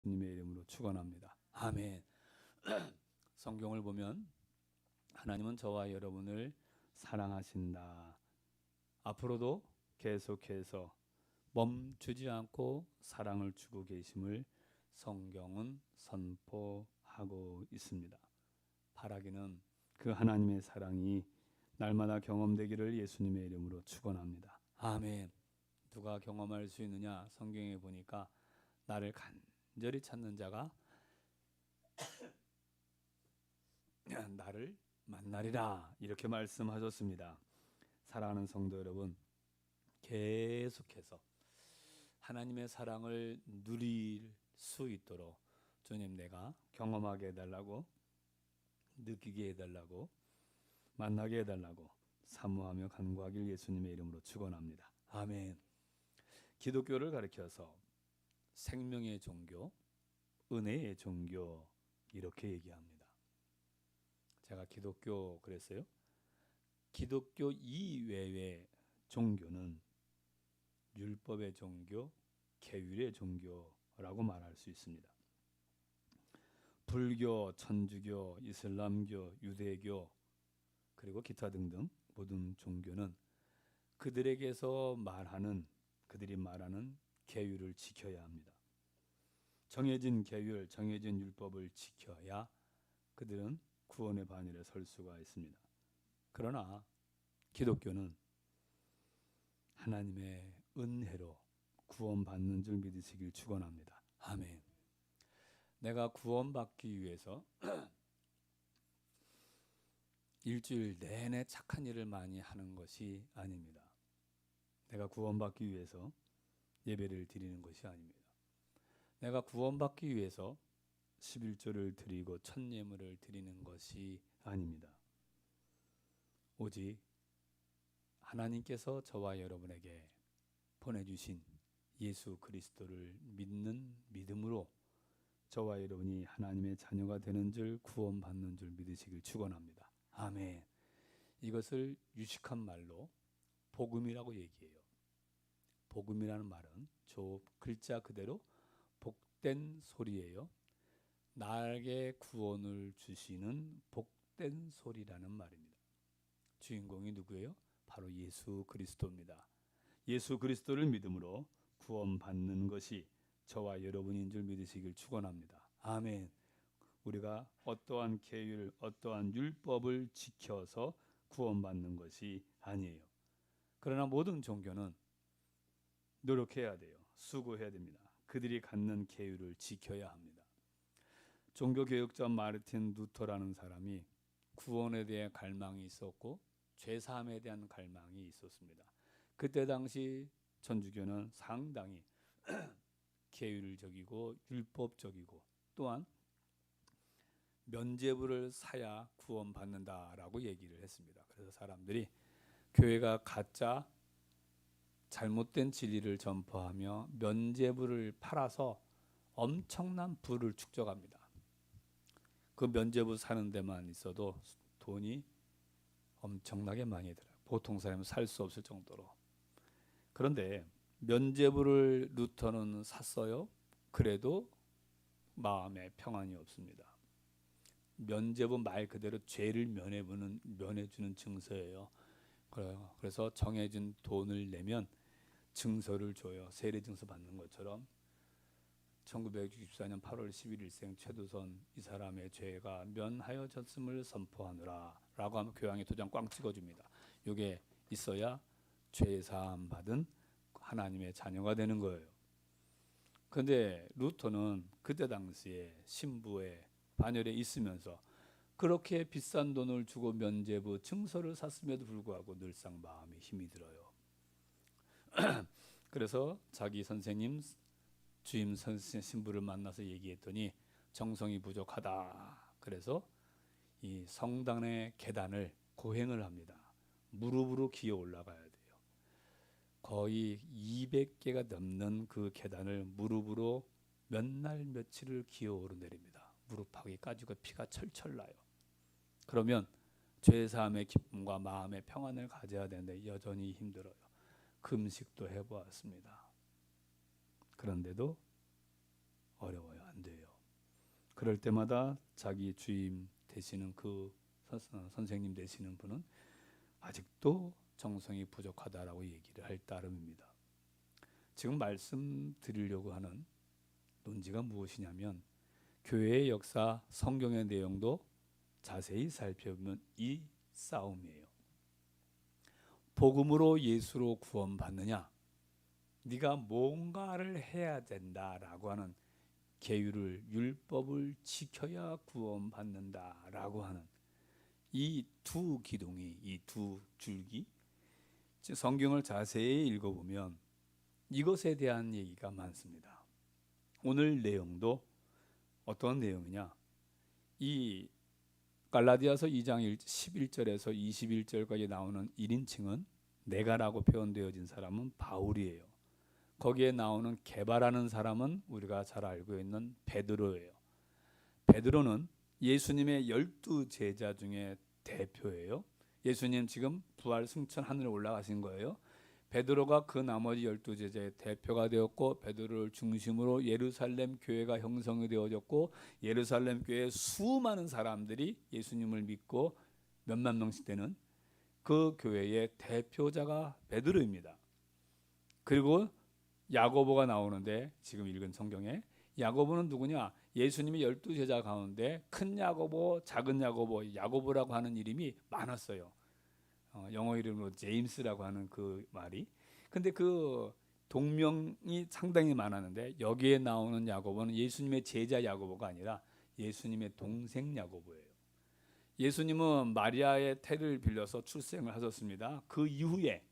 예수님의 이름으로 축원합니다. 아멘. 성경을 보면 하나님은 저와 여러분을 사랑하신다. 앞으로도 계속해서 멈추지 않고 사랑을 주고 계심을 성경은 선포하고 있습니다. 바라기는 그 하나님의 사랑이 날마다 경험되기를 예수님의 이름으로 축원합니다. 아멘. 누가 경험할 수 있느냐? 성경에 보니까 나를 간절히 찾는 자가 나를 만나리라 이렇게 말씀하셨습니다. 사랑하는 성도 여러분, 계속해서 하나님의 사랑을 누릴 수 있도록 주님 내가 경험하게 해달라고, 느끼게 해달라고, 만나게 해달라고 사모하며 간구하길 예수님의 이름으로 축원합니다. 아멘. 기독교를 가리켜서 생명의 종교, 은혜의 종교 이렇게 얘기합니다. 제가 기독교 그랬어요. 기독교 이외의 종교는 율법의 종교, 계율의 종교라고 말할 수 있습니다. 불교, 천주교, 이슬람교, 유대교 그리고 기타 등등 모든 종교는 그들이 말하는 계율을 지켜야 합니다. 정해진 계율, 정해진 율법을 지켜야 그들은 구원의 반열에 설 수가 있습니다. 그러나 기독교는 하나님의 은혜로 구원받는 줄 믿으시길 축원합니다. 아멘. 내가 구원받기 위해서 일주일 내내 착한 일을 많이 하는 것이 아닙니다. 내가 구원받기 위해서 예배를 드리는 것이 아닙니다. 내가 구원받기 위해서 11조를 드리고 첫 예물을 드리는 것이 아닙니다. 오직 하나님께서 저와 여러분에게 보내주신 예수 그리스도를 믿는 믿음으로 저와 여러분이 하나님의 자녀가 되는 줄, 구원받는 줄 믿으시길 축원합니다. 아멘. 이것을 유식한 말로 복음이라고 얘기해요. 복음이라는 말은 저 글자 그대로 복된 소리예요. 나에게 구원을 주시는 복된 소리라는 말입니다. 주인공이 누구예요? 바로 예수 그리스도입니다. 예수 그리스도를 믿음으로 구원받는 것이 저와 여러분인 줄 믿으시길 축원합니다. 아멘. 우리가 어떠한 계율, 어떠한 율법을 지켜서 구원받는 것이 아니에요. 그러나 모든 종교는 노력해야 돼요. 수고해야 됩니다. 그들이 갖는 계율을 지켜야 합니다. 종교개혁자 마르틴 루터라는 사람이 구원에 대해 갈망이 있었고 죄사함에 대한 갈망이 있었습니다. 그때 당시 천주교는 상당히 계율적이고 율법적이고 또한 면죄부를 사야 구원받는다라고 얘기를 했습니다. 그래서 사람들이 교회가 가짜 잘못된 진리를 전파하며 면죄부를 팔아서 엄청난 부를 축적합니다. 그 면죄부 사는 데만 있어도 돈이 엄청나게 많이 들어요. 보통 사람은 살 수 없을 정도로. 그런데 면죄부를 루터는 샀어요. 그래도 마음에 평안이 없습니다. 면죄부 말 그대로 죄를 면해주는 증서예요. 그래서 정해진 돈을 내면 증서를 줘요. 세례 증서 받는 것처럼. 1964년 8월 11일생 최두선 이 사람의 죄가 면하여졌음을 선포하노라 라고 하면 교황이 도장 꽝 찍어줍니다. 이게 있어야 죄사함 받은 하나님의 자녀가 되는 거예요. 그런데 루터는 그때 당시에 신부의 반열에 있으면서 그렇게 비싼 돈을 주고 면죄부 증서를 샀음에도 불구하고 늘상 마음에 힘이 들어요. 그래서 자기 선생님 주임 선생 신부를 만나서 얘기했더니 정성이 부족하다. 그래서 이 성당의 계단을 고행을 합니다. 무릎으로 기어 올라가야 돼요. 거의 200개가 넘는 그 계단을 무릎으로 몇 날 며칠을 기어 오르내립니다. 무릎팍이 까지고 피가 철철 나요. 그러면 죄사함의 기쁨과 마음의 평안을 가져야 되는데 여전히 힘들어요. 금식도 해보았습니다. 그런데도 어려워요. 안 그럴 때마다 자기 주임 되시는 그 선생님 되시는 분은 아직도 정성이 부족하다라고 얘기를 할 따름입니다. 지금 말씀드리려고 하는 논지가 무엇이냐면 교회의 역사, 성경의 내용도 자세히 살펴보면 이 싸움이에요. 복음으로 예수로 구원받느냐, 네가 뭔가를 해야 된다라고 하는 계율을, 율법을 지켜야 구원받는다라고 하는 이 두 기둥이, 이 두 줄기, 성경을 자세히 읽어보면 이것에 대한 얘기가 많습니다. 오늘 내용도 어떤 내용이냐, 이 갈라디아서 2장 11절에서 21절까지 나오는 1인칭은 내가라고 표현되어진 사람은 바울이에요. 거기에 나오는 게바라는 사람은 우리가 잘 알고 있는 베드로예요. 베드로는 예수님의 12제자 중에 대표예요. 예수님 지금 부활 승천 하늘에 올라가신 거예요. 베드로가 그 나머지 12제자의 대표가 되었고, 베드로를 중심으로 예루살렘 교회가 형성이 되어졌고, 예루살렘 교회에 수많은 사람들이 예수님을 믿고 몇만 명씩 되는 그 교회의 대표자가 베드로입니다. 그리고 야고보가 나오는데, 지금 읽은 성경에 야고보는 누구냐? 예수님이 12제자 가운데 큰 야고보, 작은 야고보, 야고보라고 하는 이름이 많았어요. 영어 이름으로 제임스라고 하는 그 말이. 근데 그 동명이 상당히 많았는데 여기에 나오는 야고보는 예수님의 제자 야고보가 아니라 예수님의 동생 야고보예요. 예수님은 마리아의 태를 빌려서 출생을 하셨습니다. 그 이후에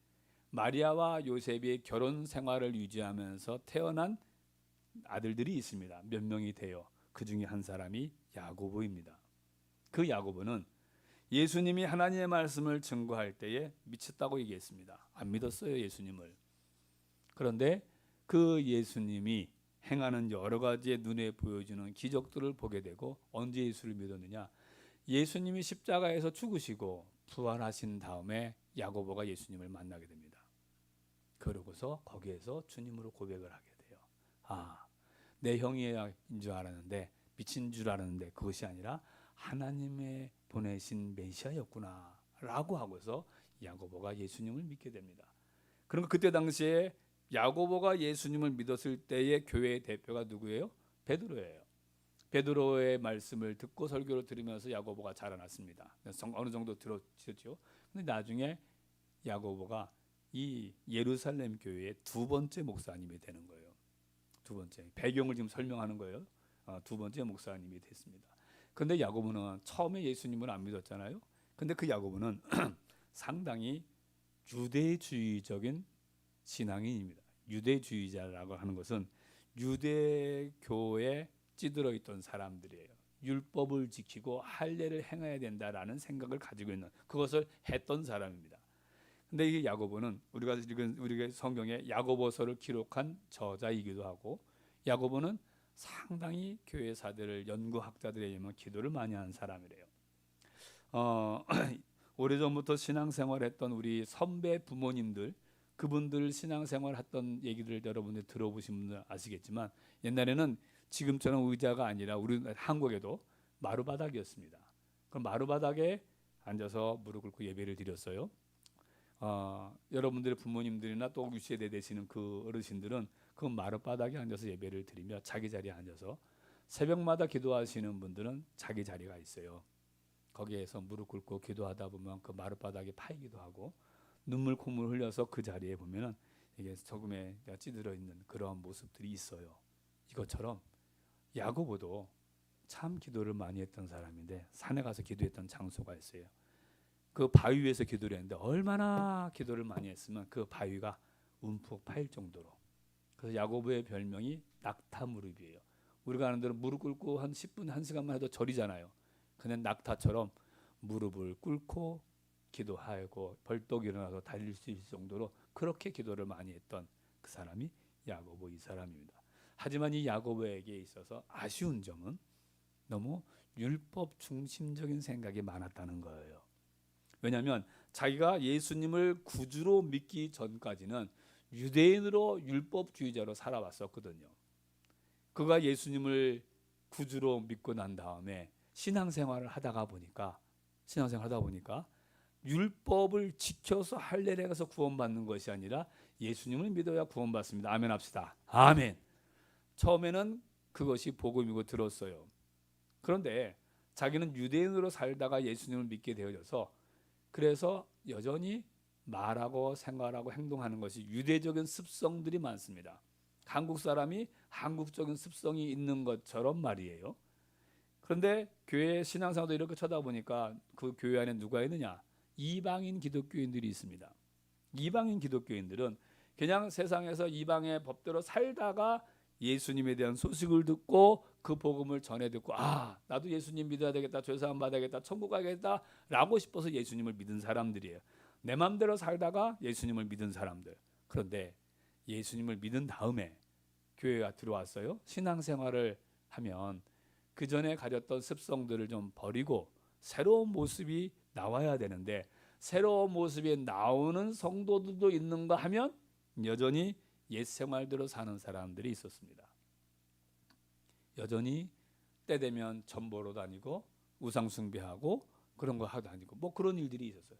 마리아와 요셉이 결혼 생활을 유지하면서 태어난 아들들이 있습니다. 몇 명이 돼요. 그 중에 한 사람이 야고보입니다. 그 야고보는 예수님이 하나님의 말씀을 증거할 때에 미쳤다고 얘기했습니다. 안 믿었어요, 예수님을. 그런데 그 예수님이 행하는 여러 가지의 눈에 보여주는 기적들을 보게 되고, 언제 예수를 믿었느냐? 예수님이 십자가에서 죽으시고 부활하신 다음에 야고보가 예수님을 만나게 됩니다. 그러고서 거기에서 주님으로 고백을 하게 돼요. 내 형인 줄 알았는데, 미친 줄 알았는데 그것이 아니라 하나님의 보내신 메시아였구나 라고 하고서 야고보가 예수님을 믿게 됩니다. 그러니까 그때 당시에 야고보가 예수님을 믿었을 때의 교회의 대표가 누구예요? 베드로예요. 베드로의 말씀을 듣고 설교를 들으면서 야고보가 자라났습니다. 어느 정도 들었죠. 근데 나중에 야고보가 이 예루살렘 교회의 두 번째 목사님이 되는 거예요. 두 번째. 배경을 지금 설명하는 거예요. 두 번째 목사님이 됐습니다. 근데 야고보는 처음에 예수님을 안 믿었잖아요. 근데 그 야고보는 상당히 유대주의적인 신앙인입니다. 유대주의자라고 하는 것은 유대교에 찌들어 있던 사람들이에요. 율법을 지키고 할례를 행해야 된다라는 생각을 가지고 있는, 그것을 했던 사람입니다. 근데 이게 야고보는 우리가 읽은 우리가 성경에 야고보서를 기록한 저자이기도 하고, 야고보는 상당히 교회사들을, 연구학자들에 의하면 기도를 많이 하는 사람이래요. 오래전부터 신앙생활했던 우리 선배 부모님들, 그분들 신앙생활했던 얘기를 여러분들 들어보신 분들 아시겠지만, 옛날에는 지금처럼 의자가 아니라 우리 한국에도 마루바닥이었습니다. 그럼 마루바닥에 앉아서 무릎 꿇고 예배를 드렸어요. 여러분들의 부모님들이나 또 유세대 되시는 그 어르신들은 그 마룻바닥에 앉아서 예배를 드리며 자기 자리에 앉아서, 새벽마다 기도하시는 분들은 자기 자리가 있어요. 거기에서 무릎 꿇고 기도하다 보면 그 마룻바닥에 파이기도 하고, 눈물 콧물 흘려서 그 자리에 보면은 이게 조금에 찌들어 있는 그런 모습들이 있어요. 이것처럼 야고보도 참 기도를 많이 했던 사람인데, 산에 가서 기도했던 장소가 있어요. 그 바위 위에서 기도를 했는데 얼마나 기도를 많이 했으면 그 바위가 움푹 파일 정도로. 그래서 야고보의 별명이 낙타 무릎이에요. 우리가 아는 대로 무릎 꿇고 한 10분, 1시간만 해도 절이잖아요. 근데 낙타처럼 무릎을 꿇고 기도하고 벌떡 일어나서 달릴 수 있을 정도로 그렇게 기도를 많이 했던 그 사람이 야고보, 이 사람입니다. 하지만 이 야고보에게 있어서 아쉬운 점은 너무 율법 중심적인 생각이 많았다는 거예요. 왜냐하면 자기가 예수님을 구주로 믿기 전까지는 유대인으로 율법주의자로 살아왔었거든요. 그가 예수님을 구주로 믿고 난 다음에 신앙생활을 하다가 보니까 율법을 지켜서 할례에 가서 구원받는 것이 아니라 예수님을 믿어야 구원받습니다. 아멘 합시다. 아멘. 처음에는 그것이 복음이고 들었어요. 그런데 자기는 유대인으로 살다가 예수님을 믿게 되어져서 그래서 여전히 말하고 생활하고 행동하는 것이 유대적인 습성들이 많습니다. 한국 사람이 한국적인 습성이 있는 것처럼 말이에요. 그런데 교회 신앙생활도 이렇게 쳐다보니까 그 교회 안에 누가 있느냐? 이방인 기독교인들이 있습니다. 이방인 기독교인들은 그냥 세상에서 이방의 법대로 살다가 예수님에 대한 소식을 듣고 그 복음을 전해 듣고 나도 예수님 믿어야 되겠다, 죄사함 받아야겠다, 천국 가야겠다 라고 싶어서 예수님을 믿은 사람들이에요. 내 마음대로 살다가 예수님을 믿은 사람들. 그런데 예수님을 믿은 다음에 교회가 들어왔어요. 신앙생활을 하면 그 전에 가졌던 습성들을 좀 버리고 새로운 모습이 나와야 되는데 새로운 모습이 나오는 성도들도 있는가 하면 여전히 옛 생활대로 사는 사람들이 있었습니다. 여전히 때 되면 전보로 다니고 우상 숭배하고 그런 거 하고 다니고 뭐 그런 일들이 있었어요.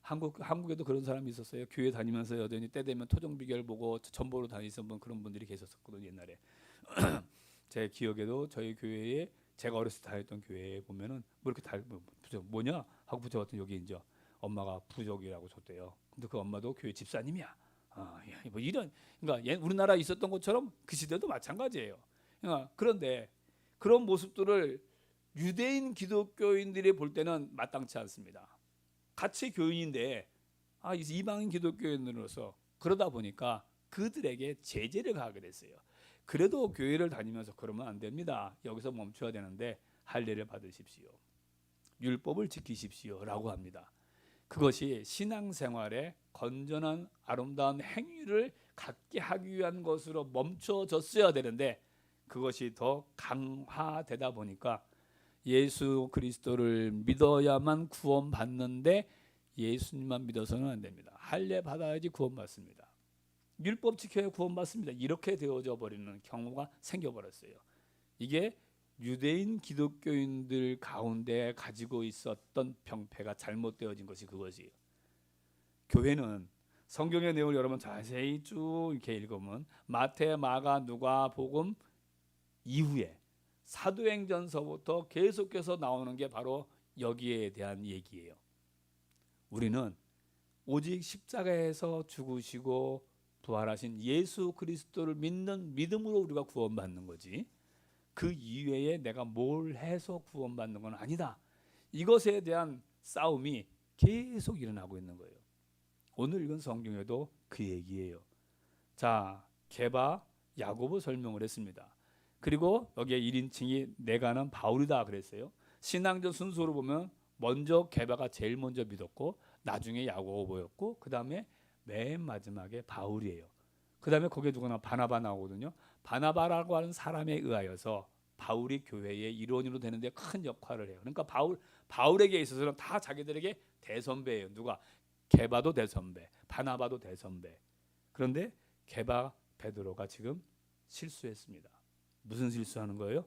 한국에도 그런 사람이 있었어요. 교회 다니면서 여전히 때 되면 토종 비결 보고 전보로 다니던 그런 분들이 계셨었거든요. 옛날에 제 기억에도 저희 교회에 제가 어렸을 때 다녔던 교회에 보면은 뭐 이렇게 부족 뭐냐 하고 붙여봤더니 여기 이제 엄마가 부족이라고 줬대요. 근데 그 엄마도 교회 집사님이야. 뭐 이런 그러니까 우리나라에 있었던 것처럼 그 시대도 마찬가지예요. 그런데 그런 모습들을 유대인 기독교인들이 볼 때는 마땅치 않습니다. 같이 교인인데 이방인 기독교인으로서 그러다 보니까 그들에게 제재를 가하게 됐어요. 그래도 교회를 다니면서 그러면 안 됩니다. 여기서 멈춰야 되는데 할례를 받으십시오. 율법을 지키십시오라고 합니다. 그것이 신앙생활의 건전한 아름다운 행위를 갖게 하기 위한 것으로 멈춰졌어야 되는데 그것이 더 강화되다 보니까 예수 그리스도를 믿어야만 구원받는데 예수님만 믿어서는 안 됩니다. 할례 받아야지 구원받습니다. 율법 지켜야 구원받습니다. 이렇게 되어져 버리는 경우가 생겨버렸어요. 이게 유대인 기독교인들 가운데 가지고 있었던 병폐가 잘못되어진 것이 그것이에요. 교회는 성경의 내용을 여러분 자세히 쭉 이렇게 읽으면 마태, 마가, 누가, 복음 이후에 사도행전서부터 계속해서 나오는 게 바로 여기에 대한 얘기예요. 우리는 오직 십자가에서 죽으시고 부활하신 예수 그리스도를 믿는 믿음으로 우리가 구원받는 거지 그 이외에 내가 뭘 해서 구원받는 건 아니다. 이것에 대한 싸움이 계속 일어나고 있는 거예요. 오늘 읽은 성경에도 그 얘기예요. 자, 게바, 야고보 설명을 했습니다. 그리고 여기에 1인칭이 내가는 바울이다 그랬어요. 신앙적 순서로 보면 먼저 게바가 제일 먼저 믿었고 나중에 야고보였고 그 다음에 맨 마지막에 바울이에요. 그 다음에 거기에 누구나 바나바 나오거든요. 바나바라고 하는 사람에 의하여서 바울이 교회의 일원으로 되는데 큰 역할을 해요. 그러니까 바울에게 있어서는 다 자기들에게 대선배예요. 누가? 게바도 대선배, 바나바도 대선배. 그런데 게바 베드로가 지금 실수했습니다. 무슨 실수하는 거예요?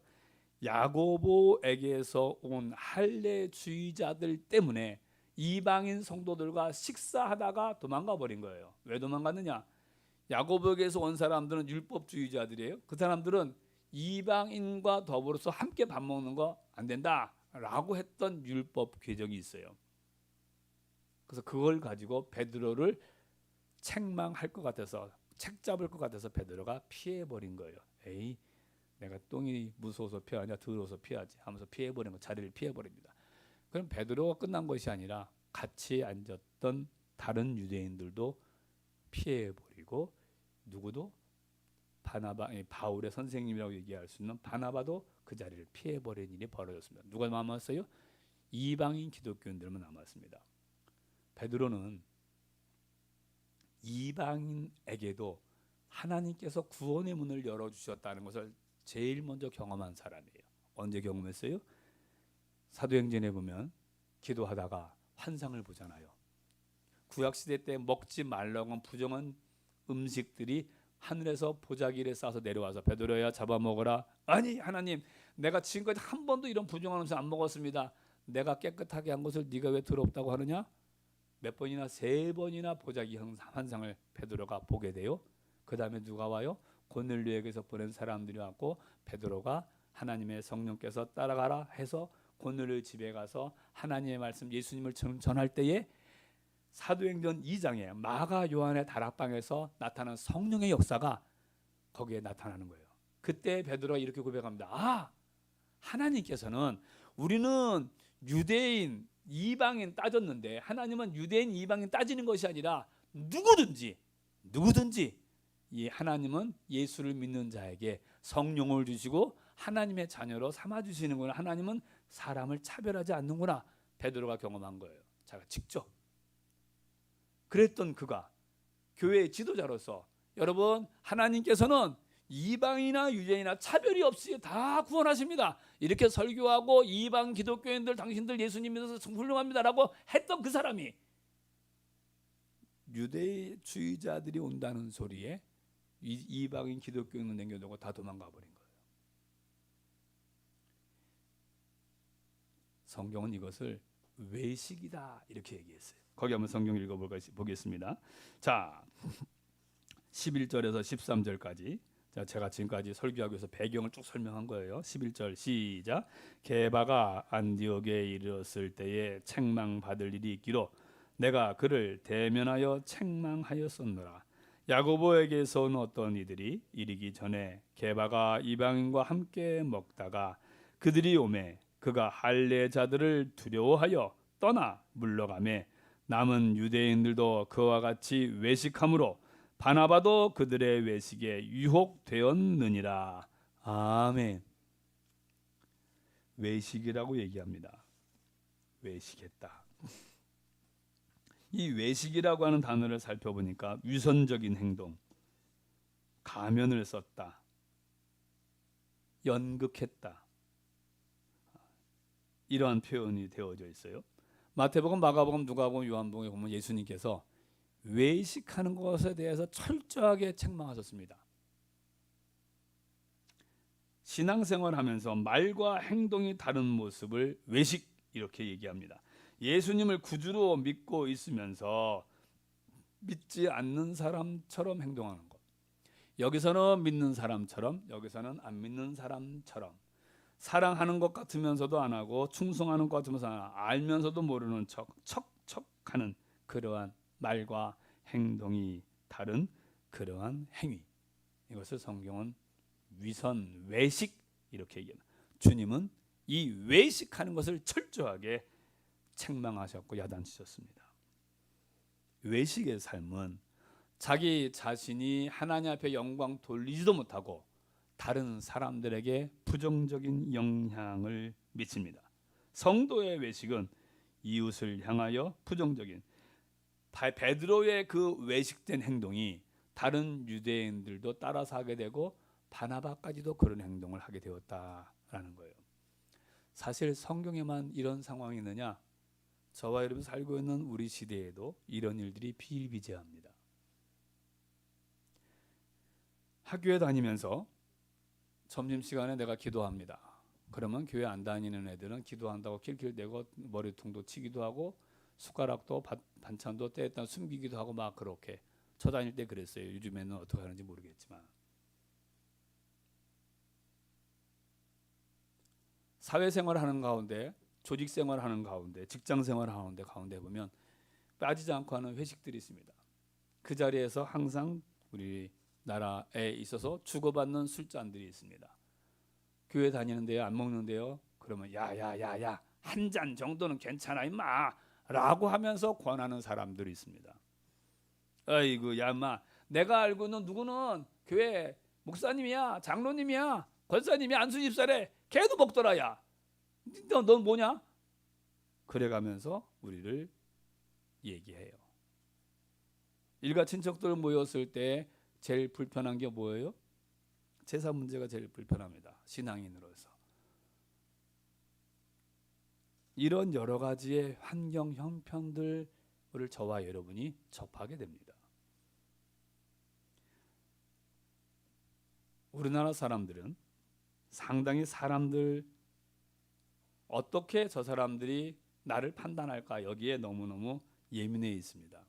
야고보에게서 온 할례주의자들 때문에 이방인 성도들과 식사하다가 도망가 버린 거예요. 왜 도망갔느냐? 야고보에게서 온 사람들은 율법주의자들이에요. 그 사람들은 이방인과 더불어서 함께 밥 먹는 거 안 된다라고 했던 율법 규정이 있어요. 그래서 그걸 가지고 베드로를 책망할 것 같아서 책 잡을 것 같아서 베드로가 피해 버린 거예요. 에이, 내가 똥이 무서워서 피하냐 더러워서 피하지 하면서 피해 버린 거 자리를 피해 버립니다. 그럼 베드로가 끝난 것이 아니라 같이 앉았던 다른 유대인들도 피해 버리고 누구도 바울의 선생님이라고 얘기할 수 있는 바나바도 그 자리를 피해 버린 일이 벌어졌습니다. 누가 남았어요? 이방인 기독교인들만 남았습니다. 베드로는 이방인에게도 하나님께서 구원의 문을 열어주셨다는 것을 제일 먼저 경험한 사람이에요. 언제 경험했어요? 사도행전에 보면 기도하다가 환상을 보잖아요. 구약시대 때 먹지 말라고 한 부정한 음식들이 하늘에서 보자기를 쏴서 내려와서 베드로야 잡아먹어라. 아니 하나님, 내가 지금까지 한 번도 이런 부정한 음식 안 먹었습니다. 내가 깨끗하게 한 것을 네가 왜 더럽다고 하느냐? 몇 번이나, 3번이나 보자기 환상을 베드로가 보게 돼요. 그 다음에 누가 와요? 고넬료에게서 보낸 사람들이 왔고, 베드로가 하나님의 성령께서 따라가라 해서 고넬료 집에 가서 하나님의 말씀, 예수님을 전할 때에 사도행전 2장에 마가 요한의 다락방에서 나타난 성령의 역사가 거기에 나타나는 거예요. 그때 베드로가 이렇게 고백합니다. 아, 하나님께서는, 우리는 유대인 이방인 따졌는데 하나님은 유대인 이방인 따지는 것이 아니라 누구든지 이 하나님은 예수를 믿는 자에게 성령을 주시고 하나님의 자녀로 삼아 주시는구나. 하나님은 사람을 차별하지 않는구나. 베드로가 경험한 거예요. 자가 직접. 그랬던 그가 교회의 지도자로서, 여러분, 하나님께서는 이방이나 유대인이나 차별이 없이 다 구원하십니다. 이렇게 설교하고 이방 기독교인들 당신들 예수님 믿어서 훌륭합니다라고 했던 그 사람이 유대주의자들이 온다는 소리에 이방인 기독교인을 남겨두고 다 도망가 버린 거예요. 성경은 이것을 외식이다 이렇게 얘기했어요. 거기 한번 성경 읽어보겠습니다. 자, 11절에서 13절까지. 자, 제가 지금까지 설교하기 위해서 배경을 쭉 설명한 거예요. 11절 시작. 게바가 안디옥에 이르렀을 때에 책망받을 일이 있기로 내가 그를 대면하여 책망하였었노라. 야고보에게서 온 어떤 이들이 이르기 전에 게바가 이방인과 함께 먹다가 그들이 오매 그가 할례자들을 두려워하여 떠나 물러가매 남은 유대인들도 그와 같이 외식함으로 바나바도 그들의 외식에 유혹되었느니라. 아멘. 외식이라고 얘기합니다. 외식했다. 이 외식이라고 하는 단어를 살펴보니까 위선적인 행동, 가면을 썼다, 연극했다, 이러한 표현이 되어져 있어요. 마태복음, 마가복음, 누가복음, 요한복음에 보면 예수님께서 외식하는 것에 대해서 철저하게 책망하셨습니다. 신앙생활하면서 말과 행동이 다른 모습을 외식 이렇게 얘기합니다. 예수님을 구주로 믿고 있으면서 믿지 않는 사람처럼 행동하는 것. 여기서는 믿는 사람처럼, 여기서는 안 믿는 사람처럼, 사랑하는 것 같으면서도 안 하고, 충성하는 것 같으면서 안 하고, 알면서도 모르는 척하는 그러한 말과 행동이 다른 그러한 행위. 이것을 성경은 위선, 외식 이렇게 얘기합니다. 주님은 이 외식하는 것을 철저하게 책망하셨고 야단치셨습니다. 외식의 삶은 자기 자신이 하나님 앞에 영광 돌리지도 못하고 다른 사람들에게 부정적인 영향을 미칩니다. 성도의 외식은 이웃을 향하여 부정적인, 베드로의 그 외식된 행동이 다른 유대인들도 따라서 하게 되고 바나바까지도 그런 행동을 하게 되었다라는 거예요. 사실 성경에만 이런 상황이 있느냐? 저와 여러분 살고 있는 우리 시대에도 이런 일들이 비일비재합니다. 학교에 다니면서 점심시간에 내가 기도합니다. 그러면 교회 안 다니는 애들은 기도한다고 킬킬대고 머리통도 치기도 하고 숟가락도 반찬도 때에 숨기기도 하고 막 그렇게 저 다닐 때 그랬어요. 요즘에는 어떻게 하는지 모르겠지만. 사회생활하는 가운데, 조직생활하는 가운데, 직장생활하는 가운데 보면 빠지지 않고 하는 회식들이 있습니다. 그 자리에서 항상 우리 나라에 있어서 주고받는 술잔들이 있습니다. 교회 다니는데요, 안 먹는데요. 그러면 야야야야 한 잔 정도는 괜찮아 임마 라고 하면서 권하는 사람들이 있습니다. 아이고 야 임마, 내가 알고 있는 누구는 교회 목사님이야, 장로님이야, 권사님이 안수집사래, 걔도 먹더라. 야 넌 뭐냐? 그래가면서 우리를 얘기해요. 일가 친척들 모였을 때 제일 불편한 게 뭐예요? 제사 문제가 제일 불편합니다. 신앙인으로서. 이런 여러 가지의 환경 형편들을 저와 여러분이 접하게 됩니다. 우리나라 사람들은 상당히 사람들 어떻게 저 사람들이 나를 판단할까 여기에 너무너무 예민해 있습니다.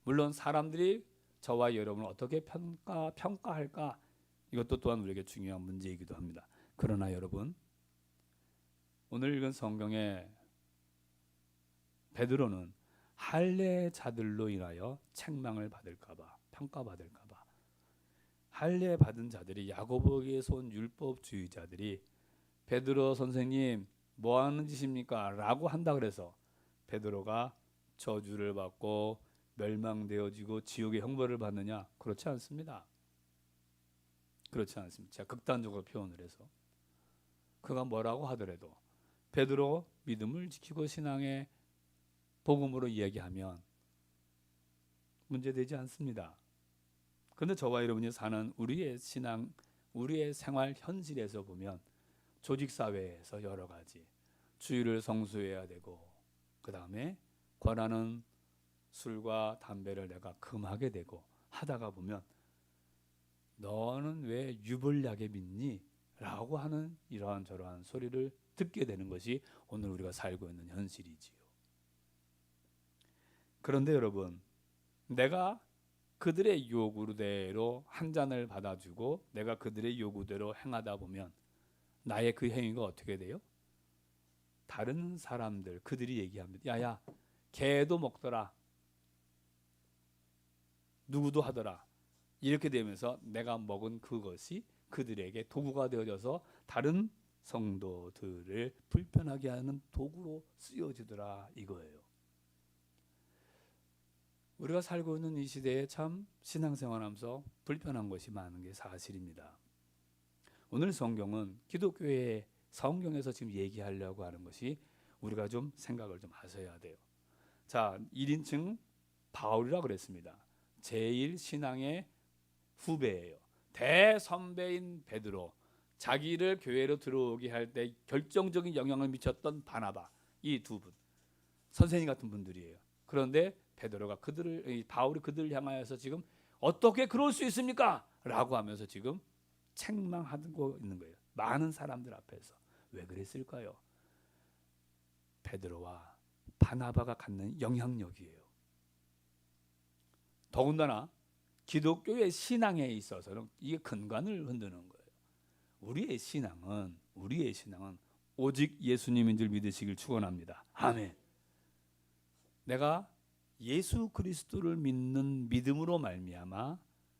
물론 사람들이 저와 여러분을 어떻게 평가할까 이것도 또한 우리에게 중요한 문제이기도 합니다. 그러나 여러분 오늘 읽은 성경에 베드로는 할례자들로 인하여 책망을 받을까봐 평가받을까봐 할례 받은 자들이 야고보에게서 온 율법주의자들이 베드로 선생님 뭐 하는 짓입니까? 라고 한다 그래서 베드로가 저주를 받고 멸망되어지고 지옥의 형벌을 받느냐? 그렇지 않습니다. 그렇지 않습니다. 제가 극단적으로 표현을 해서 그가 뭐라고 하더라도 베드로 믿음을 지키고 신앙의 복음으로 이야기하면 문제되지 않습니다. 그런데 저와 여러분이 사는 우리의 신앙, 우리의 생활 현실에서 보면 조직 사회에서 여러 가지 주의를 성수해야 되고 그 다음에 권하는 술과 담배를 내가 금하게 되고 하다가 보면 너는 왜 유불약에 믿니? 라고 하는 이러한 저러한 소리를 듣게 되는 것이 오늘 우리가 살고 있는 현실이지요. 그런데 여러분 내가 그들의 요구대로 한 잔을 받아주고 내가 그들의 요구대로 행하다 보면 나의 그 행위가 어떻게 돼요? 다른 사람들 그들이 얘기합니다. 야야 개도 먹더라. 누구도 하더라. 이렇게 되면서 내가 먹은 그것이 그들에게 도구가 되어져서 다른 성도들을 불편하게 하는 도구로 쓰여지더라 이거예요. 우리가 살고 있는 이 시대에 참 신앙생활하면서 불편한 것이 많은 게 사실입니다. 오늘 성경은 기독교의 성경에서 지금 얘기하려고 하는 것이 우리가 좀 생각을 좀 하셔야 돼요. 자, 1인칭 바울이라고 그랬습니다. 제일 신앙의 후배예요. 대선배인 베드로, 자기를 교회로 들어오게 할 때 결정적인 영향을 미쳤던 바나바, 이 두 분 선생님 같은 분들이에요. 그런데 베드로가 바울이 그들을 향하여서 지금 어떻게 그럴 수 있습니까? 라고 하면서 지금 책망하고 있는 거예요. 많은 사람들 앞에서. 왜 그랬을까요? 베드로와 바나바가 갖는 영향력이에요. 더군다나 기독교의 신앙에 있어서는 이게 근간을 흔드는 거예요. 우리의 신앙은 오직 예수님인 줄 믿으시길 축원합니다. 아멘. 내가 예수 그리스도를 믿는 믿음으로 말미암아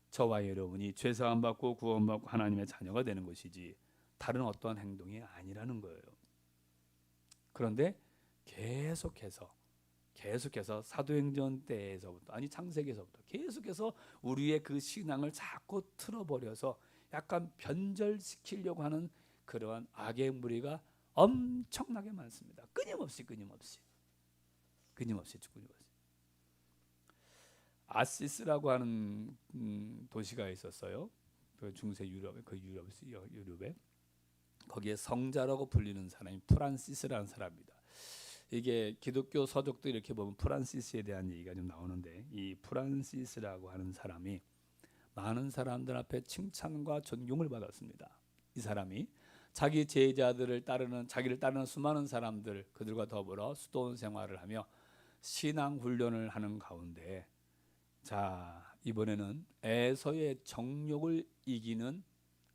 저와 여러분이 죄 사함 받고 구원받고 하나님의 자녀가 되는 것이지 다른 어떠한 행동이 아니라는 거예요. 그런데 계속해서 사도행전 때에서부터 아니 창세기에서부터 계속해서 우리의 그 신앙을 자꾸 틀어버려서 약간 변절시키려고 하는 그러한 악의 무리가 엄청나게 많습니다. 끊임없이 아시스라고 하는 도시가 있었어요. 그 중세 유럽에 유럽에 거기에 성자라고 불리는 사람이 프란시스라는 사람입니다. 이게 기독교 서적도 이렇게 보면 프란시스에 대한 얘기가 좀 나오는데 이 프란시스라고 하는 사람이 많은 사람들 앞에 칭찬과 존경을 받았습니다. 이 사람이 자기 제자들을 자기를 따르는 수많은 사람들 그들과 더불어 수도원 생활을 하며 신앙 훈련을 하는 가운데 자 이번에는 에서의 정욕을 이기는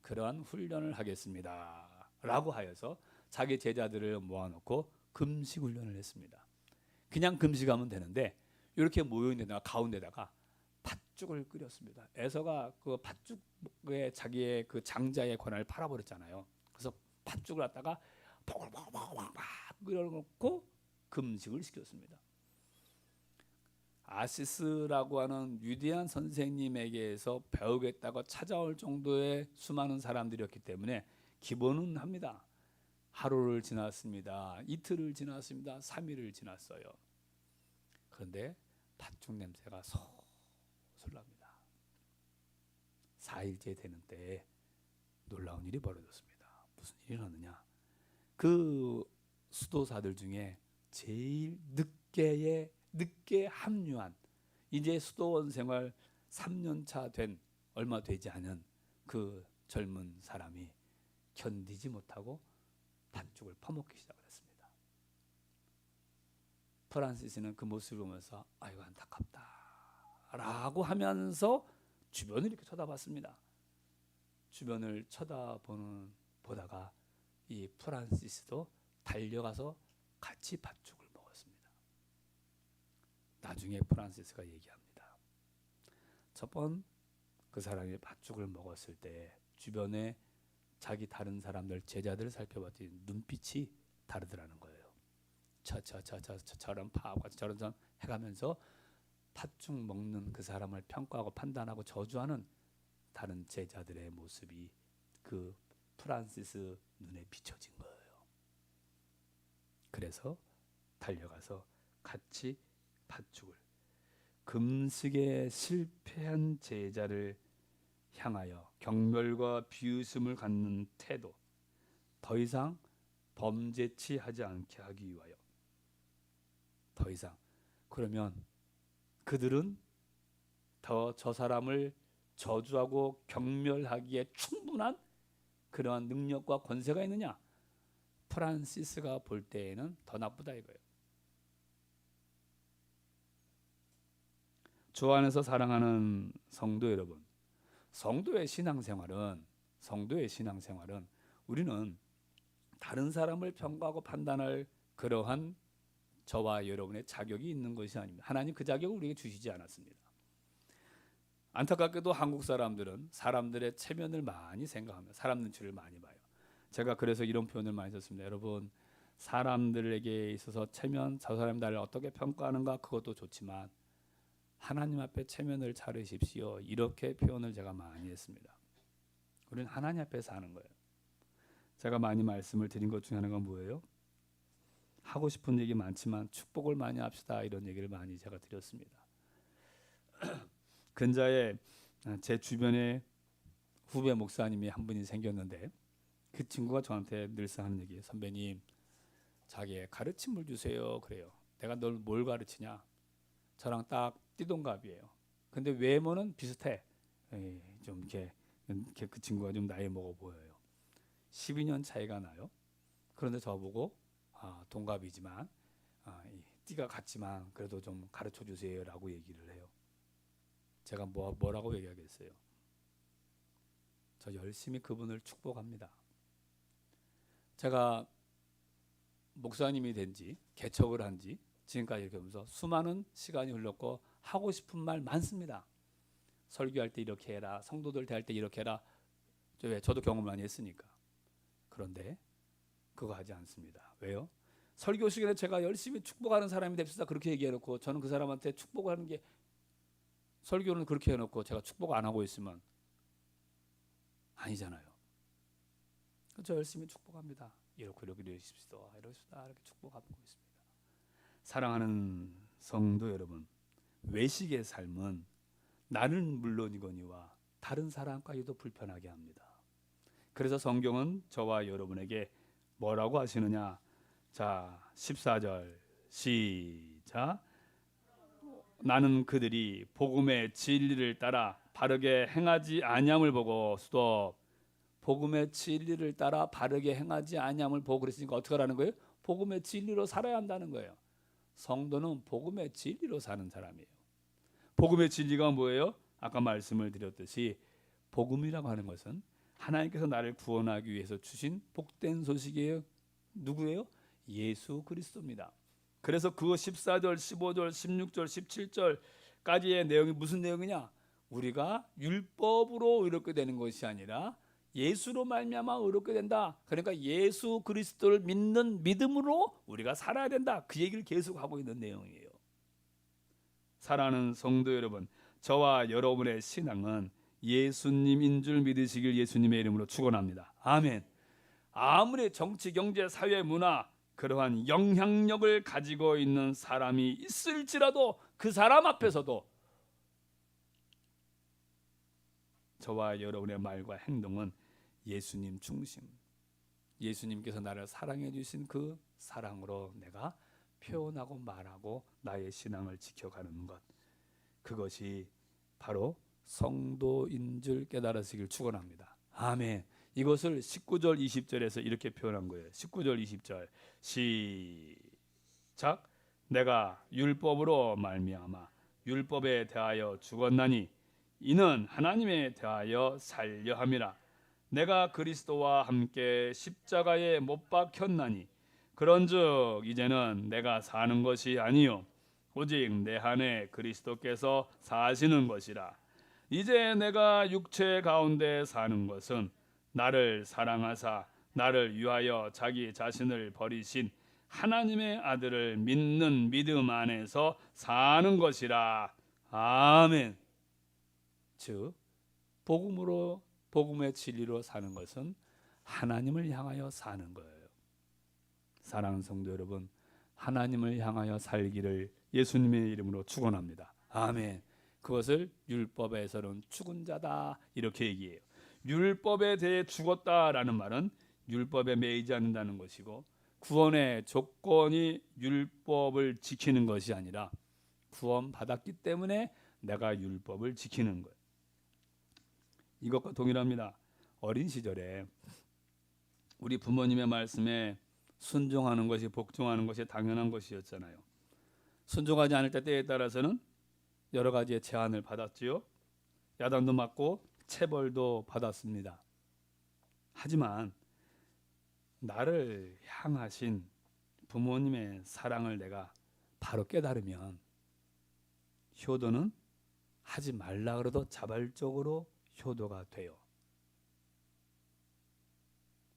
그러한 훈련을 하겠습니다 라고 하여서 자기 제자들을 모아놓고 금식 훈련을 했습니다. 그냥 금식하면 되는데 이렇게 모여있는 데다가 가운데다가 팥죽을 끓였습니다. 에서가 그 팥죽에 자기의 그 장자의 권한을 팔아버렸잖아요. 그래서 팥죽을 갖다가 막 끓여놓고 금식을 시켰습니다. 아시스라고 하는 위대한 선생님에게서 배우겠다고 찾아올 정도의 수많은 사람들이었기 때문에 기본은 합니다. 하루를 지났습니다. 이틀을 지났습니다. 3일을 지났어요. 그런데 팥죽 냄새가 솔솔 납니다. 4일째 되는 때에 놀라운 일이 벌어졌습니다. 무슨 일이 일어났느냐? 그 수도사들 중에 제일 늦게 합류한 이제 수도원 생활 3년차 된 얼마 되지 않은 그 젊은 사람이 견디지 못하고 팥죽을 퍼먹기 시작했습니다. 프란시스는 그 모습을 보면서 아이고 안타깝다 라고 하면서 주변을 이렇게 쳐다봤습니다. 주변을 보다가 이 프란시스도 달려가서 같이 팥죽을 먹었습니다. 나중에 프란시스가 얘기합니다. 첫 번 그 사람이 팥죽을 먹었을 때 주변에 자기 다른 사람들 제자들을 살펴봤더니 눈빛이 다르더라는 거예요. 저런 파악과 저런 해가면서 팥죽 먹는 그 사람을 평가하고 판단하고 저주하는 다른 제자들의 모습이 그 프란시스 눈에 비춰진 거예요. 그래서 달려가서 같이 팥죽을, 금식에 실패한 제자를 향하여 경멸과 비웃음을 갖는 태도, 더 이상 범죄치 하지 않게 하기 위하여, 더 이상, 그러면 그들은 더 저 사람을 저주하고 경멸하기에 충분한 그러한 능력과 권세가 있느냐? 프란시스가 볼 때에는 더 나쁘다 이거예요. 주 안에서 사랑하는 성도 여러분, 성도의 신앙생활은 우리는 다른 사람을 평가하고 판단할 그러한 저와 여러분의 자격이 있는 것이 아닙니다. 하나님 그 자격을 우리에게 주시지 않았습니다. 안타깝게도 한국 사람들은 사람들의 체면을 많이 생각합니다. 사람 눈치를 많이 봐요. 제가 그래서 이런 표현을 많이 썼습니다. 여러분, 사람들에게 있어서 체면, 저 사람이 나를 어떻게 평가하는가 그것도 좋지만 하나님 앞에 체면을 차리십시오. 이렇게 표현을 제가 많이 했습니다. 우리는 하나님 앞에 사는 거예요. 제가 많이 말씀을 드린 것 중에 하나가 뭐예요? 하고 싶은 얘기 많지만 축복을 많이 합시다. 이런 얘기를 많이 제가 드렸습니다. 근자에 제 주변에 후배 목사님이 한 분이 생겼는데 그 친구가 저한테 늘상 하는 얘기예요. 선배님, 자기의 가르침을 주세요. 그래요. 내가 널 뭘 가르치냐? 저랑 딱 띠동갑이에요. 근데 외모는 비슷해. 좀 이렇게 그 친구가 좀 나이 먹어 보여요. 12년 차이가 나요. 그런데 저보고 동갑이지만 띠가 같지만 그래도 좀 가르쳐 주세요라고 얘기를 해요. 제가 뭐라고 얘기하겠어요? 저 열심히 그분을 축복합니다. 제가 목사님이 된지 개척을 한지 지금까지 이렇게 하면서 수많은 시간이 흘렀고 하고 싶은 말 많습니다. 설교할 때 이렇게 해라, 성도들 대할 때 이렇게 해라. 저도 경험 많이 했으니까. 그런데 그거 하지 않습니다. 왜요? 설교 시간에 제가 열심히 축복하는 사람이 됩시다 그렇게 얘기해놓고 저는 그 사람한테 축복하는 게, 설교는 그렇게 해놓고 제가 축복 안 하고 있으면 아니잖아요. 저 열심히 축복합니다. 이렇게 이러십시다. 이렇게 축복하고 있습니다. 사랑하는 성도 여러분, 외식의 삶은 나는 물론이거니와 다른 사람까지도 불편하게 합니다. 그래서 성경은 저와 여러분에게 뭐라고 하시느냐? 자, 14절 시작. 나는 그들이 복음의 진리를 따라 바르게 행하지 아니함을 보고 스톱. 복음의 진리를 따라 바르게 행하지 아니함을 보고 그랬으니까 어떻게 하라는 거예요? 복음의 진리로 살아야 한다는 거예요. 성도는 복음의 진리로 사는 사람이에요. 복음의 진리가 뭐예요? 아까 말씀을 드렸듯이 복음이라고 하는 것은 하나님께서 나를 구원하기 위해서 주신 복된 소식이에요. 누구예요? 예수 그리스도입니다. 그래서 그 14절, 15절, 16절, 17절까지의 내용이 무슨 내용이냐? 우리가 율법으로 의롭게 되는 것이 아니라 예수로 말미암아 의롭게 된다. 그러니까 예수 그리스도를 믿는 믿음으로 우리가 살아야 된다. 그 얘기를 계속 하고 있는 내용이에요. 사랑하는 성도 여러분, 저와 여러분의 신앙은 예수님인 줄 믿으시길 예수님의 이름으로 축원합니다. 아멘. 아무리 정치, 경제, 사회, 문화 그러한 영향력을 가지고 있는 사람이 있을지라도 그 사람 앞에서도 저와 여러분의 말과 행동은 예수님 중심, 예수님께서 나를 사랑해 주신 그 사랑으로 내가 표현하고 말하고 나의 신앙을 지켜가는 것, 그것이 바로 성도인 줄 깨달으시길 축원합니다. 아멘. 이것을 19절 20절에서 이렇게 표현한 거예요. 19절 20절 시작. 내가 율법으로 말미암아 율법에 대하여 죽었나니 이는 하나님에 대하여 살려 함이라. 내가 그리스도와 함께 십자가에 못 박혔나니 그런즉 이제는 내가 사는 것이 아니요 오직 내 안에 그리스도께서 사시는 것이라. 이제 내가 육체 가운데 사는 것은 나를 사랑하사 나를 위하여 자기 자신을 버리신 하나님의 아들을 믿는 믿음 안에서 사는 것이라. 아멘. 즉 복음으로, 복음의 진리로 사는 것은 하나님을 향하여 사는 거예요. 사랑하는 성도 여러분, 하나님을 향하여 살기를 예수님의 이름으로 축원합니다. 아멘. 그것을 율법에서는 죽은 자다 이렇게 얘기해요. 율법에 대해 죽었다라는 말은 율법에 매이지 않는다는 것이고, 구원의 조건이 율법을 지키는 것이 아니라 구원 받았기 때문에 내가 율법을 지키는 거예요. 이것과 동일합니다. 어린 시절에 우리 부모님의 말씀에 순종하는 것이, 복종하는 것이 당연한 것이었잖아요. 순종하지 않을 때에 따라서는 여러 가지의 제한을 받았지요. 야단도 맞고 체벌도 받았습니다. 하지만 나를 향하신 부모님의 사랑을 내가 바로 깨달으면 효도는 하지 말라 그래도 자발적으로 효도가 돼요.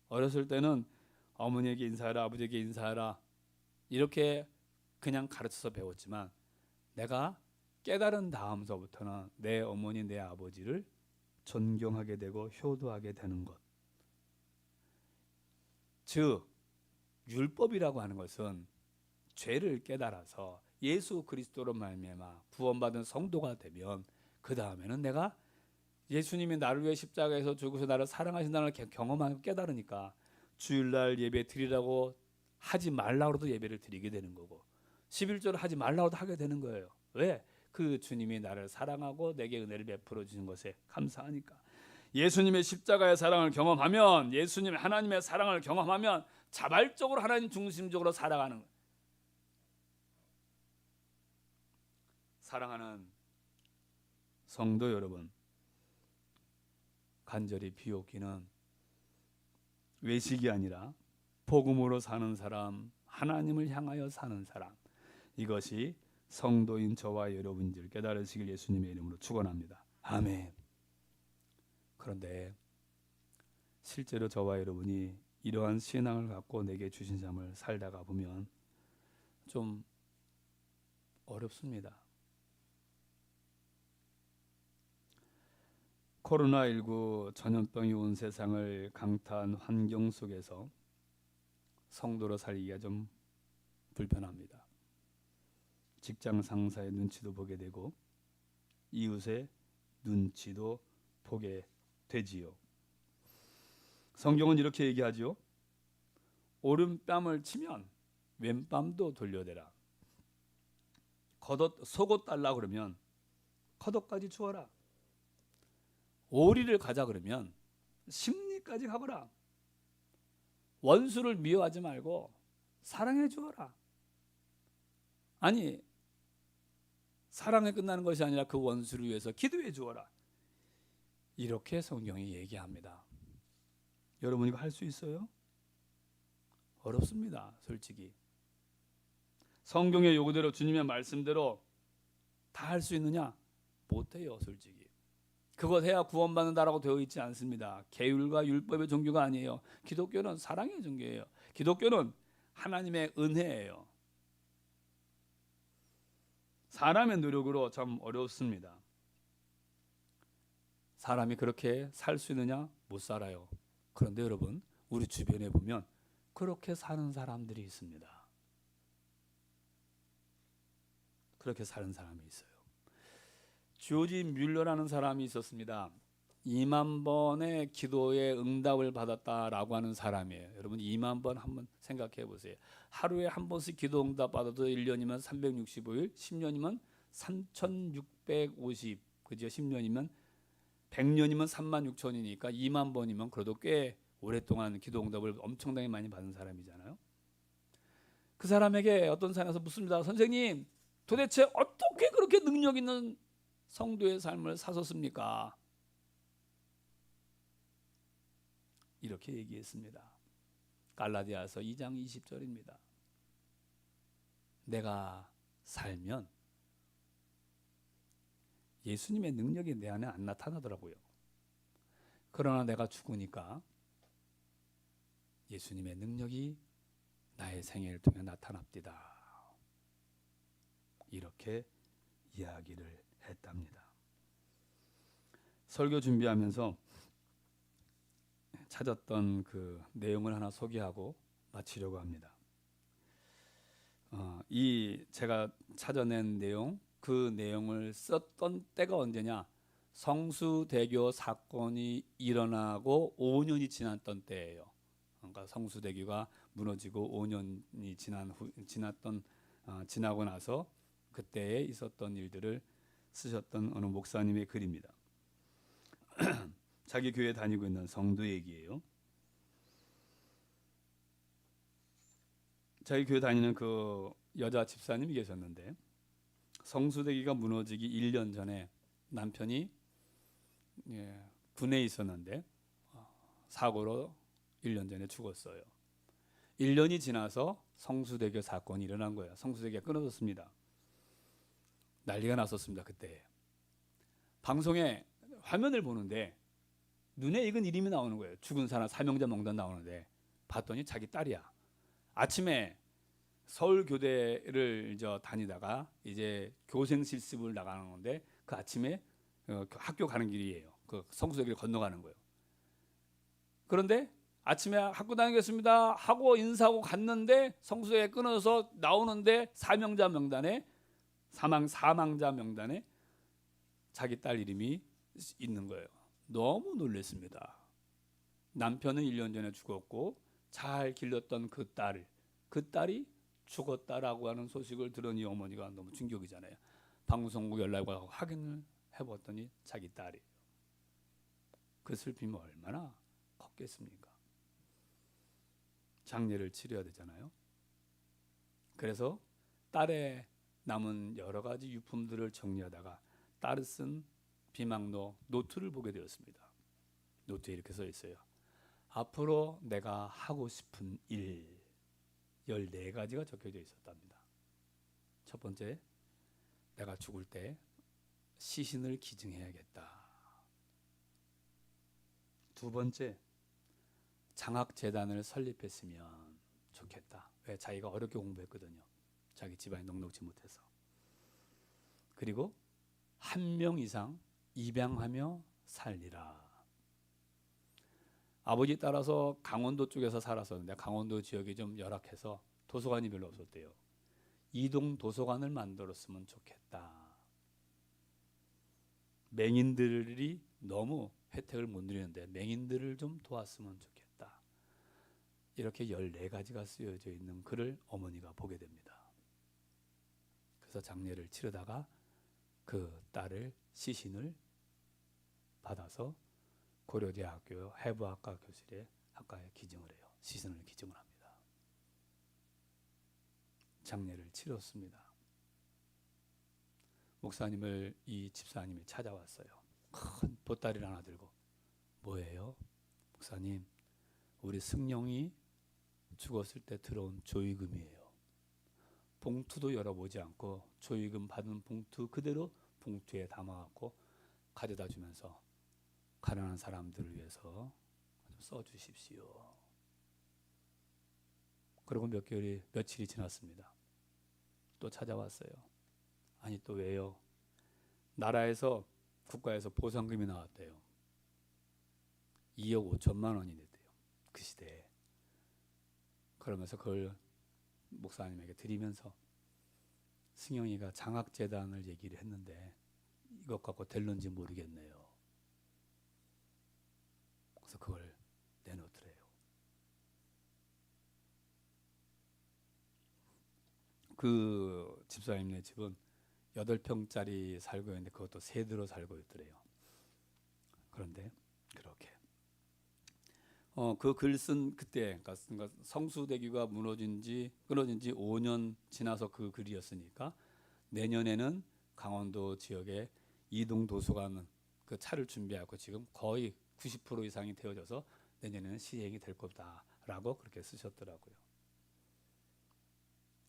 어렸을 때는 어머니에게 인사하라, 아버지에게 인사하라 이렇게 그냥 가르쳐서 배웠지만, 내가 깨달은 다음서부터는 내 어머니, 내 아버지를 존경하게 되고 효도하게 되는 것. 즉 율법이라고 하는 것은 죄를 깨달아서 예수 그리스도로 말미암아 구원받은 성도가 되면 그 다음에는 내가 예수님이 나를 위해 십자가에서 죽으셔서 나를 사랑하신다는 걸 경험하고 깨달으니까 주일날 예배 드리라고 하지 말라고 해도 예배를 드리게 되는 거고, 11조를 하지 말라고 해도 하게 되는 거예요. 왜? 그 주님이 나를 사랑하고 내게 은혜를 베풀어 주신 것에 감사하니까. 예수님의 십자가의 사랑을 경험하면, 예수님의 하나님의 사랑을 경험하면 자발적으로 하나님 중심적으로 살아가는 거예요. 사랑하는 성도 여러분, 간절히 비옵기는 외식이 아니라 복음으로 사는 사람, 하나님을 향하여 사는 사람, 이것이 성도인 저와 여러분들 깨달으시길 예수님의 이름으로 축원합니다. 아멘. 그런데 실제로 저와 여러분이 이러한 신앙을 갖고 내게 주신 삶을 살다가 보면 좀 어렵습니다. 코로나19 전염병이 온 세상을 강타한 환경 속에서 성도로 살기가 좀 불편합니다. 직장 상사의 눈치도 보게 되고 이웃의 눈치도 보게 되지요. 성경은 이렇게 얘기하죠. 오른뺨을 치면 왼뺨도 돌려대라. 속옷 달라 그러면 겉옷까지 주어라. 오리를 가자 그러면 심리까지 가거라. 원수를 미워하지 말고 사랑해 주어라. 아니, 사랑에 끝나는 것이 아니라 그 원수를 위해서 기도해 주어라. 이렇게 성경이 얘기합니다. 여러분 이거 할 수 있어요? 어렵습니다. 솔직히. 성경의 요구대로, 주님의 말씀대로 다 할 수 있느냐? 못해요. 솔직히. 그것 해야 구원받는다라고 되어 있지 않습니다. 계율과 율법의 종교가 아니에요. 기독교는 사랑의 종교예요. 기독교는 하나님의 은혜예요. 사람의 노력으로 참 어렵습니다. 사람이 그렇게 살 수 있느냐? 못 살아요. 그런데 여러분, 우리 주변에 보면 그렇게 사는 사람들이 있습니다. 그렇게 사는 사람이 있어요. 조지 뮬러라는 사람이 있었습니다. 2만 번의 기도의 응답을 받았다라고 하는 사람이에요. 여러분 2만 번 한번 생각해 보세요. 하루에 한 번씩 기도 응답 받아도 1년이면 365일, 10년이면 3650, 그죠? 10년이면 100년이면 36,000이니까 2만 번이면 그래도 꽤 오랫동안 기도 응답을 엄청나게 많이 받은 사람이잖아요. 그 사람에게 어떤 사람에서 묻습니다. 선생님, 도대체 어떻게 그렇게 능력 있는 성도의 삶을 사셨습니까? 이렇게 얘기했습니다. 갈라디아서 2장 20절입니다. 내가 살면 예수님의 능력이 내 안에 안 나타나더라고요. 그러나 내가 죽으니까 예수님의 능력이 나의 생애를 통해 나타납디다. 이렇게 이야기를 했답니다. 설교 준비하면서 찾았던 그 내용을 하나 소개하고 마치려고 합니다. 이 제가 찾아낸 내용, 그 내용을 썼던 때가 언제냐? 성수대교 사건이 일어나고 5년이 지났던 때예요. 그러니까 성수대교가 무너지고 5년이 지나고 나서 그때에 있었던 일들을 쓰셨던 어느 목사님의 글입니다. 자기 교회 다니고 있는 성도 얘기예요. 자기 교회 다니는 그 여자 집사님이 계셨는데 성수대교가 무너지기 1년 전에 남편이 군에 있었는데 사고로 1년 전에 죽었어요. 1년이 지나서 성수대교 사건이 일어난 거예요. 성수대교가 끊어졌습니다. 난리가 났었습니다. 그때 방송에 화면을 보는데 눈에 익은 이름이 나오는 거예요. 죽은 사람 사명자 명단 나오는데 봤더니 자기 딸이야. 아침에 서울 교대를 다니다가 이제 교생 실습을 나가는 건데 그 아침에 학교 가는 길이에요. 그 성수대교를 건너가는 거예요. 그런데 아침에 학교 다니겠습니다 하고 인사하고 갔는데 성수대교에 끊어서 나오는데 사망자 명단에 자기 딸 이름이 있는 거예요. 너무 놀랐습니다. 남편은 1년 전에 죽었고 잘 길렀던 그 딸이 죽었다라고 하는 소식을 들은 이 어머니가 너무 충격이잖아요. 방송국 연락을 하고 확인을 해봤더니 자기 딸이에요. 그 슬픔이 얼마나 컸겠습니까? 장례를 치러야 되잖아요. 그래서 딸의 남은 여러 가지 유품들을 정리하다가 딸이 쓴 비망록 노트를 보게 되었습니다. 노트에 이렇게 써 있어요. 앞으로 내가 하고 싶은 일 14가지가 적혀져 있었답니다. 첫 번째, 내가 죽을 때 시신을 기증해야겠다. 두 번째, 장학재단을 설립했으면 좋겠다. 왜? 자기가 어렵게 공부했거든요. 자기 집안이 넉넉지 못해서. 그리고 1명 이상 입양하며 살리라. 아버지 따라서 강원도 쪽에서 살았었는데 강원도 지역이 좀 열악해서 도서관이 별로 없었대요. 이동 도서관을 만들었으면 좋겠다. 맹인들이 너무 혜택을 못 누리는데 맹인들을 좀 도왔으면 좋겠다. 이렇게 14가지가 쓰여져 있는 글을 어머니가 보게 됩니다. 그래서 장례를 치르다가 그 딸을 시신을 받아서 고려대학교 해부학과 교실에 학과에 기증을 해요. 시신을 기증을 합니다. 장례를 치렀습니다. 목사님을 이 집사님이 찾아왔어요. 큰 보따리를 하나 들고. 뭐예요? 목사님, 우리 승용이 죽었을 때 들어온 조의금이에요. 봉투도 열어보지 않고 조의금 받은 봉투 그대로 봉투에 담아갖고 가져다 주면서 가난한 사람들을 위해서 써주십시오. 그리고 며칠이 지났습니다. 또 찾아왔어요. 아니 또 왜요? 나라에서 국가에서 보상금이 나왔대요. 2억 5천만 원이 됐대요. 그 시대에. 그러면서 그걸 목사님에게 드리면서 승영이가 장학재단을 얘기를 했는데 이것 갖고 될런지 모르겠네요. 그래서 그걸 내놓더래요. 그 집사님네 집은 8평짜리 살고 있는데 그것도 세대로 살고 있더래요. 그런데 그렇게 그 글 쓴 그때, 그러니까 성수대교가 끊어진 지 5년 지나서 그 글이었으니까 내년에는 강원도 지역에 이동 도서관 그 차를 준비하고 지금 거의 90% 이상이 되어져서 내년에는 시행이 될 거다라고 그렇게 쓰셨더라고요.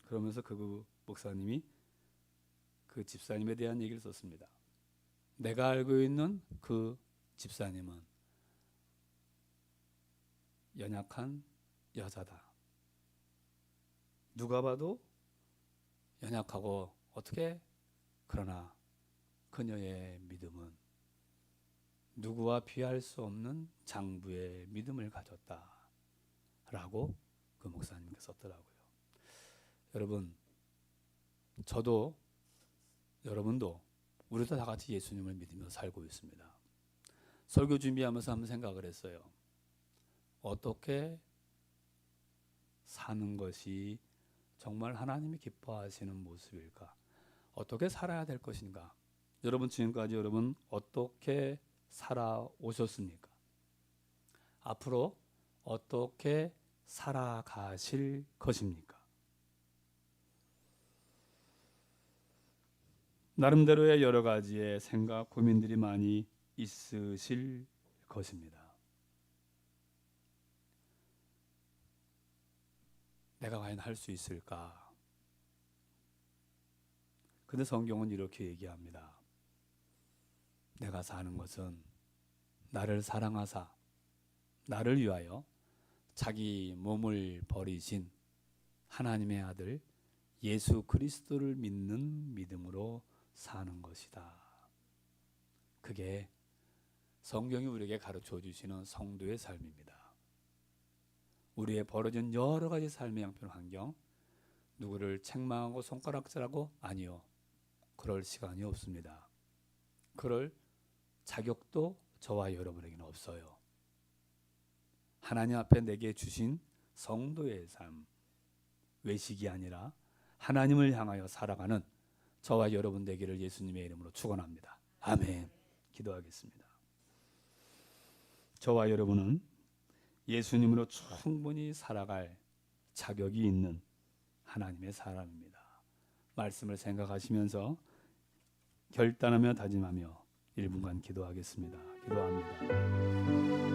그러면서 그 목사님이 그 집사님에 대한 얘기를 썼습니다. 내가 알고 있는 그 집사님은 연약한 여자다. 누가 봐도 연약하고 어떻게, 그러나 그녀의 믿음은 누구와 비할 수 없는 장부의 믿음을 가졌다라고 그 목사님께서 썼더라고요. 여러분, 저도 여러분도 우리도 다 같이 예수님을 믿으며 살고 있습니다. 설교 준비하면서 한번 생각을 했어요. 어떻게 사는 것이 정말 하나님이 기뻐하시는 모습일까? 어떻게 살아야 될 것인가? 여러분, 지금까지 여러분 어떻게 살아오셨습니까? 앞으로 어떻게 살아가실 것입니까? 나름대로의 여러 가지의 생각, 고민들이 많이 있으실 것입니다. 내가 과연 할 수 있을까? 근데 성경은 이렇게 얘기합니다. 내가 사는 것은 나를 사랑하사 나를 위하여 자기 몸을 버리신 하나님의 아들 예수 그리스도를 믿는 믿음으로 사는 것이다. 그게 성경이 우리에게 가르쳐 주시는 성도의 삶입니다. 우리의 벌어진 여러 가지 삶의 양편 환경, 누구를 책망하고 손가락질하고, 아니요, 그럴 시간이 없습니다. 그럴 자격도 저와 여러분에게는 없어요. 하나님 앞에 내게 주신 성도의 삶, 외식이 아니라 하나님을 향하여 살아가는 저와 여러분 되기를 예수님의 이름으로 축원합니다. 아멘. 기도하겠습니다. 저와 여러분은 예수님으로 충분히 살아갈 자격이 있는 하나님의 사람입니다. 말씀을 생각하시면서 결단하며 다짐하며 1분간 기도하겠습니다. 기도합니다.